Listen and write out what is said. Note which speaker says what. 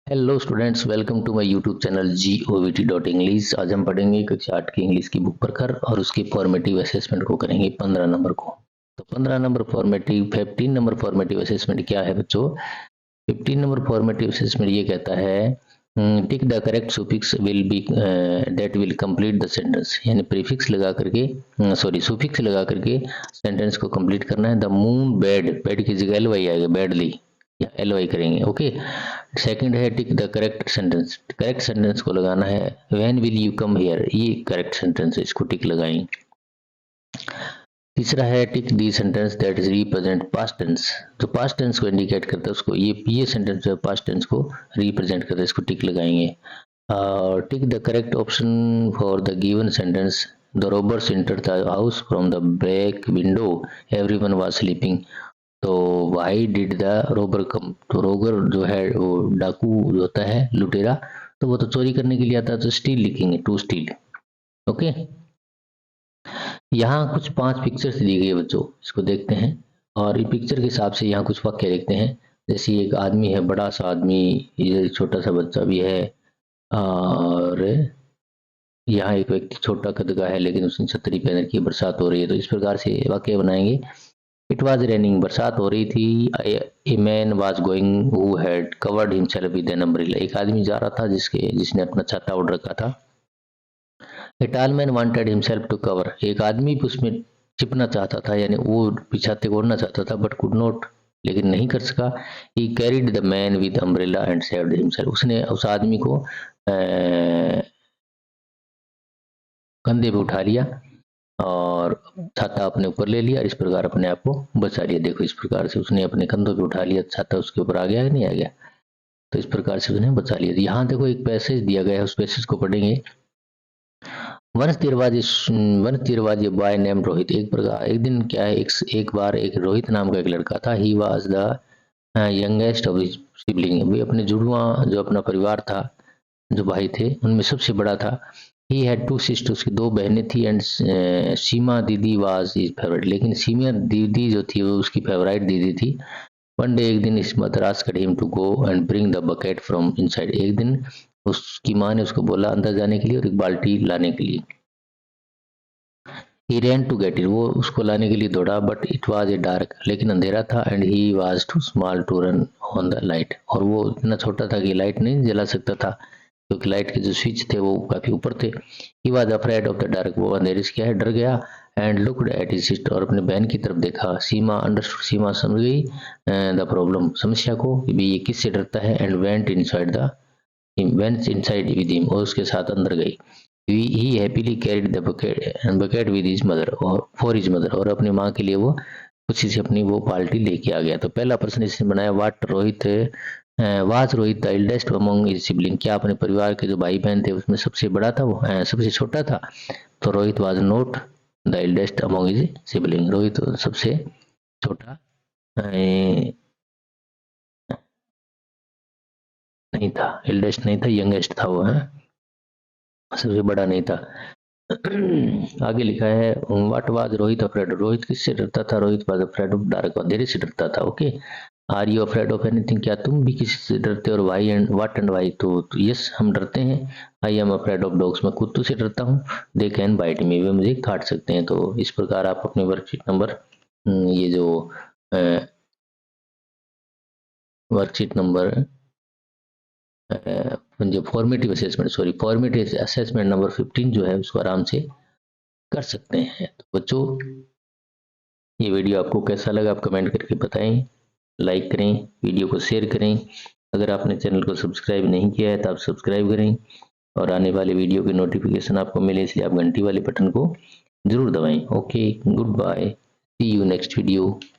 Speaker 1: Hello students, welcome to my YouTube channel GOVT.English। आज हम पढ़ेंगे कक्षा 8 की इंग्लिश की बुक पढ़कर और उसकी फॉर्मेटिव असेसमेंट को करेंगे 15 नंबर को। तो 15 number formative 15 number formative assessment क्या है बच्चों? 15 नंबर फॉर्मेटिव असेसमेंट ये कहता है tick the correct suffix will be that will complete the sentence, यानी प्रीफिक्स लगा करके सुफिक्स लगा करके सेंटेंस को कंप्लीट करना है। द मून बेड, बेड की जगह एलवाई आएगा, बेडली या एलवाई करेंगे। ओके। सेकंड है tick the correct sentence, correct sentence को लगाना है। When will you come here, ये करेक्ट सेंटेंस है, इसको टिक लगाएंगे। तीसरा है tick the sentence that is represent past tense, जो पास्ट टेंस को इंडिकेट करता है उसको, ये सेंटेंस जो पास्ट टेंस को रिप्रेजेंट करता है, इसको टिक लगाएंगे। और टिक the correct option for the given sentence. The robbers entered the house from the back window, everyone was sleeping. तो वाई डिड द रोबर कम, तो रोगर जो है वो डाकू जो होता है, लुटेरा, तो वो तो चोरी करने के लिए आता है, तो स्टील लिखेंगे, टू स्टील। ओके। यहाँ कुछ 5 पिक्चर्स दी गई है बच्चों, इसको देखते हैं और ये पिक्चर के हिसाब से यहाँ कुछ वाक्य देखते हैं। जैसे एक आदमी है, बड़ा सा आदमी, ये छोटा सा बच्चा भी है, और यहाँ एक व्यक्ति छोटा कद का है लेकिन उसने छतरी पहन रखी है, बरसात हो रही है। तो इस प्रकार से वाक्य बनाएंगे। इट वॉज रेनिंग, बरसात हो रही थी। A man was going who had covered himself with an umbrella, एक आदमी जा रहा था जिसने अपना छाता ओढ़ रखा था। A tall man wanted himself to cover, एक आदमी उसमें छिपना चाहता था, यानी वो छाते को ओढ़ना चाहता था, बट कुड नॉट, लेकिन नहीं कर सका। ही carried the man with umbrella and saved himself, उसने उस आदमी को कंधे पे उठा लिया और छाता अपने ऊपर ले लिया, इस प्रकार अपने आप को बचा लिया। देखो इस प्रकार से उसने अपने कंधों पे उठा लिया, छाता उसके ऊपर आ गया कि नहीं आ गया, तो इस प्रकार से उसने बचा लिया। यहाँ देखो एक पैसेज दिया गया है, उस पैसेज को पढ़ेंगे। वंस तिरवाज बॉय नेम रोहित, एक दिन क्या है, एक बार एक रोहित नाम का एक लड़का था। He was the youngest of his sibling, वे अपने जुड़वा जो अपना परिवार था, जो भाई थे उनमें सबसे बड़ा था। ही हैड 2 सिस्टर्स, की 2 बहनें थी। एंड सीमा दीदी वाज हिज फेवरेट, लेकिन सीमा दीदी जो थी वो उसकी फेवरेट दीदी थी। वन डे, एक दिन, इस mother asked him to go and bring the bucket from inside, एक दिन उसकी माँ ने उसको बोला अंदर जाने के लिए और एक बाल्टी लाने के लिए। He ran to get it, वो उसको लाने के लिए दौड़ा, but it was a dark, लेकिन अंधेरा था। And he was too small to run on the light, और वो इतना छोटा था कि लाइट नहीं जला सकता था, क्योंकि लाइट के जो स्विच थे वो काफी ऊपर थे। He was afraid of the dark, वो अंधेरे से क्या है, डर गया। And looked at his sister, और अपने बहन की तरफ देखा। सीमा अंडरस्टूड, सीमा समझ गई द प्रॉब्लम, समस्या को, भी ये किससे डरता है। And went inside the went inside with him, और उसके साथ अंदर गई। He happily carried the bucket with his mother, और फॉर हिज मदर, और अपनी माँ के लिए वो खुशी से अपनी वो बाल्टी लेके आ गया। तो पहला प्रश्न इसने बनाया, what Rohit was Rohit the eldest among his sibling, क्या अपने परिवार के जो भाई बहन थे उसमें सबसे बड़ा था, वो सबसे छोटा था? तो Rohit was not the eldest among his sibling, Rohit सबसे छोटा नहीं था, एल्डेस्ट नहीं था, यंगेस्ट था वो, है सबसे बड़ा नहीं था। आगे लिखा है what was Rohit afraid, Rohit किससे डरता था? Rohit was afraid of dark, अंधेरे से डरता था। Okay. Are you afraid of anything, क्या तुम भी किसी से डरते हो? और why and what and why, तो यस हम डरते हैं। I am afraid of dogs, मैं कुत्तों से डरता हूँ। दे कैन बाइट मी, वे मुझे काट सकते हैं। तो इस प्रकार आप अपने वर्कशीट नंबर ये जो वर्कशीट नंबर जो फॉर्मेटिव असेसमेंट नंबर 15 जो है उसको आराम से कर सकते हैं। तो बच्चों, ये वीडियो आपको कैसा लगा आप कमेंट करके बताएं, लाइक करें, वीडियो को शेयर करें। अगर आपने चैनल को सब्सक्राइब नहीं किया है तो आप सब्सक्राइब करें, और आने वाले वीडियो की नोटिफिकेशन आपको मिले इसलिए आप घंटी वाले बटन को जरूर दबाएं। Okay, good bye, see you next video.